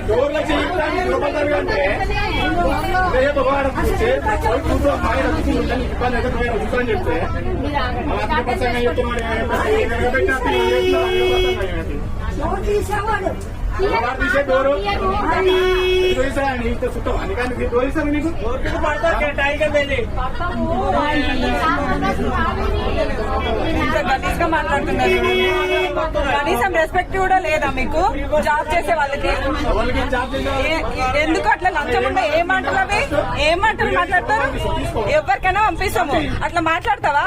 డోర్లో చేయించడానికి అంటే ఇబ్బంది అని చెప్తే తీసే డోరు చుట్టం అందుకని డోర్ ఇస్తాను నీకు గలీజ్గా మాట్లాడుతున్నారు. కనీసం రెస్పెక్ట్ కూడా లేదా మీకు? జాబ్ చేసే వాళ్ళకి ఎందుకు అట్లా లంచం ఉండే? ఏ మాటలు అవి? ఏం మాటలు మాట్లాడతారు? ఎవరికైనా పంపిస్తాము. అట్లా మాట్లాడతావా?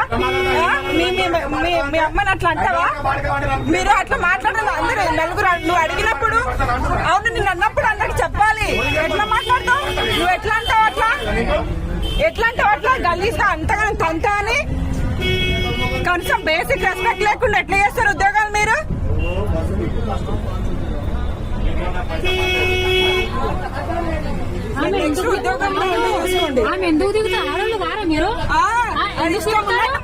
మీ అమ్మని అట్లా అంటావా? మీరు అట్లా మాట్లాడాలి. అందరూ నలుగురు నువ్వు అడిగినప్పుడు అవును నేను అన్నప్పుడు అన్నట్టు చెప్పాలి. ఎట్లా మాట్లాడతావు? నువ్వు ఎట్లా అంటావు? అట్లా గలీజ్గా అంతగా తంత అని కనీసం బేసిక్ రెస్పెక్ట్ లేకుండా ఎట్లా చేస్తారు ఉద్యోగాలు మీరు? ఆమె ఎందుకు దిగుతా? ఆడవాళ్ళు వారా మీరు?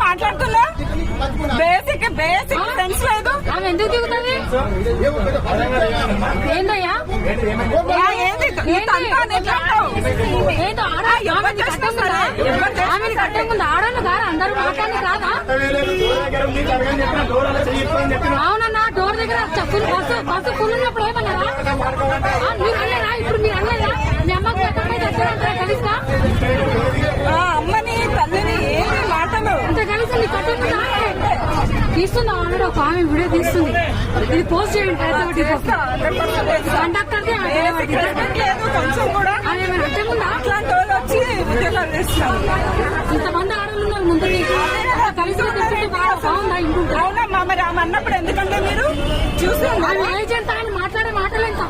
మాట్లాడుతున్నా బేసిక్ సెన్స్ లేదు. ఆమె ఎందుకు దిగుతుంది? ఏందయ్యా ఆమెను కట్టే ముందు ఆడవాళ్ళు గారా అందరూ మాట్లాడి కాదా? అవునన్నా డోర్ దగ్గర బస్సు ఫుల్ ఉన్నప్పుడు ఏమన్నారా? మీరు అన్నారా? ఇప్పుడు మీరు అన్నారా? మీ అమ్మకు ఎక్కడికి వచ్చారంటారా కలిస్తా? అమ్మని తల్లిని ఏమి మాటలు అంత కలిసి నీ కట్టకుండా తీస్తుందా? ఆల్రెడీ ఒక ఆమె వీడియో తీస్తుంది. ఇది పోస్ట్ చేయండి. కండక్టర్ కొంచెం కూడా అట్లాంటి వాళ్ళు వచ్చి ఉద్యోగాలు చేస్తారు. ఇంతమంది ఆడవాళ్ళు ఉన్నారు ముందు కలిసి బాగుందా? ఇంకుంటా అవునమ్మా. మరి ఆమె అన్నప్పుడు ఎందుకంటే మీరు చూసి ఏజెంట్ ఆయన మాట్లాడే మాటలేంట